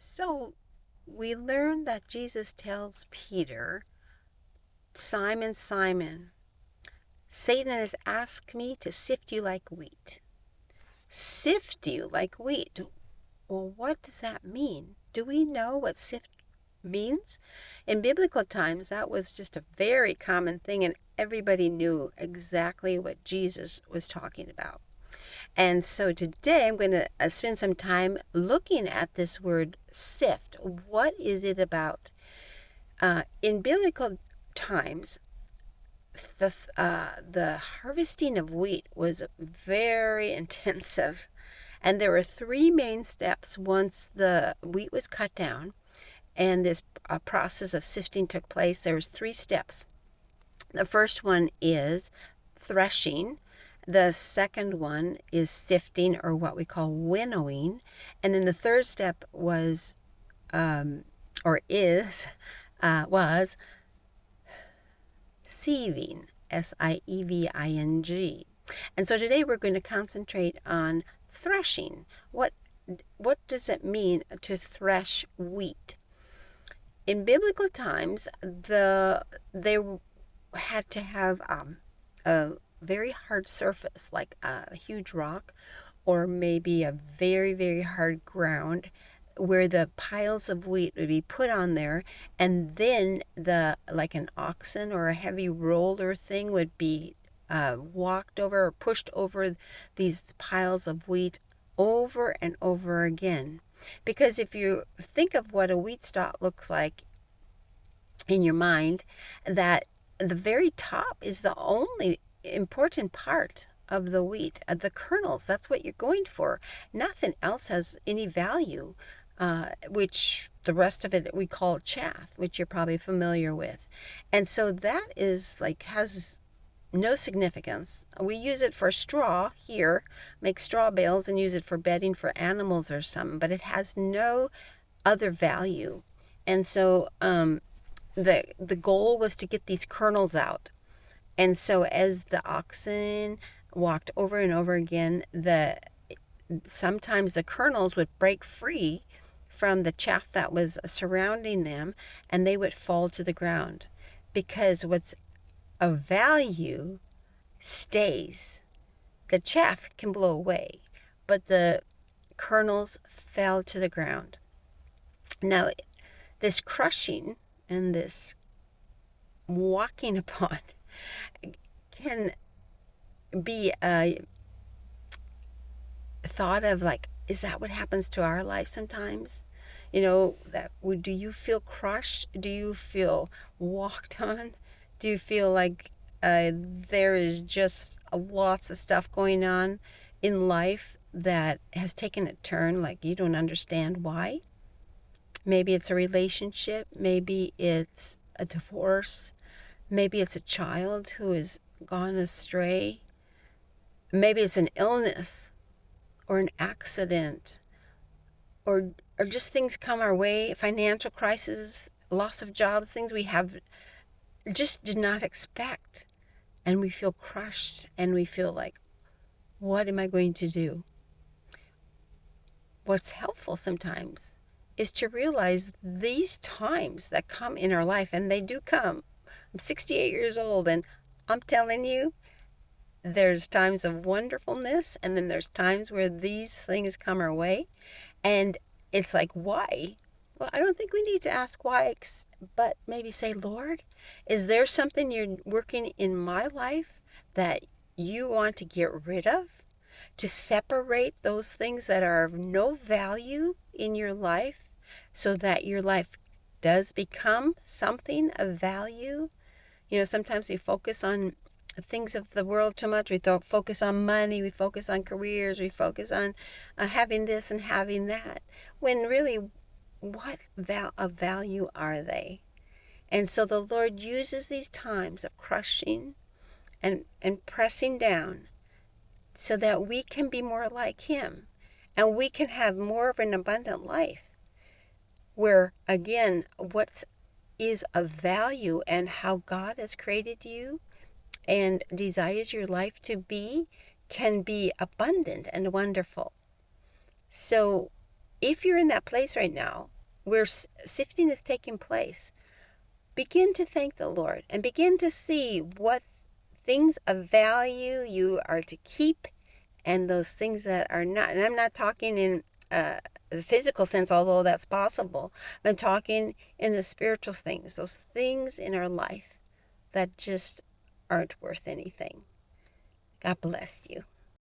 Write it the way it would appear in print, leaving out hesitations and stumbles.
So we learn that Jesus tells Peter, Simon, Simon, Satan has asked me to sift you like wheat. Sift you like wheat. Well, what does that mean? Do we know what sift means? In biblical times, that was just a very common thing, and everybody knew exactly what Jesus was talking about. And so today I'm going to spend some time looking at this word sift. What is it about? In biblical times, the harvesting of wheat was very intensive, and there were three main steps once the wheat was cut down and this process of sifting took place. There was three steps. The first one is threshing. The second one is sifting, or what we call winnowing. And then the third step was, or is, was sieving, sieving. And so today we're going to concentrate on threshing. What does it mean to thresh wheat? In biblical times, they had to have a very hard surface, like a huge rock, or maybe a very, very hard ground, where the piles of wheat would be put on there, and then like an oxen or a heavy roller thing would be walked over or pushed over these piles of wheat over and over again. Because if you think of what a wheat stalk looks like in your mind, that the very top is the only important part of the wheat, the kernels. That's what you're going for. Nothing else has any value, which the rest of it we call chaff, which you're probably familiar with. And so that is like has no significance. We use it for straw here, make straw bales and use it for bedding for animals or something, but it has no other value. And so the goal was to get these kernels out. And so as the oxen walked over and over again, the sometimes the kernels would break free from the chaff that was surrounding them, and they would fall to the ground, because what's of value stays. The chaff can blow away, but the kernels fell to the ground. Now, this crushing and this walking upon can be thought of like, is that what happens to our life sometimes? That do you feel crushed? Do you feel walked on? Do you feel like there is just lots of stuff going on in life that has taken a turn, like you don't understand why? Maybe it's a relationship, maybe it's a divorce, maybe it's a child who has gone astray, maybe it's an illness or an accident, or just things come our way, financial crisis, loss of jobs, things we have just did not expect, and we feel crushed and we feel like, what am I going to do? What's helpful sometimes is to realize these times that come in our life, and they do come. I'm 68 years old, and I'm telling you, there's times of wonderfulness, and then there's times where these things come our way, and it's like, why? Well, I don't think we need to ask why, but maybe say, Lord, is there something you're working in my life that you want to get rid of? To separate those things that are of no value in your life so that your life does become something of value? Sometimes we focus on things of the world too much. We focus on money, we focus on careers, we focus on having this and having that, when really, what of value are they? And so the Lord uses these times of crushing and pressing down so that we can be more like Him, and we can have more of an abundant life, where again, what is of value and how God has created you and desires your life to be can be abundant and wonderful. So if you're in that place right now where sifting is taking place, begin to thank the Lord and begin to see what things of value you are to keep and those things that are not. And I'm not talking in the physical sense, although that's possible. I'm talking in the spiritual things, those things in our life that just aren't worth anything. God bless you.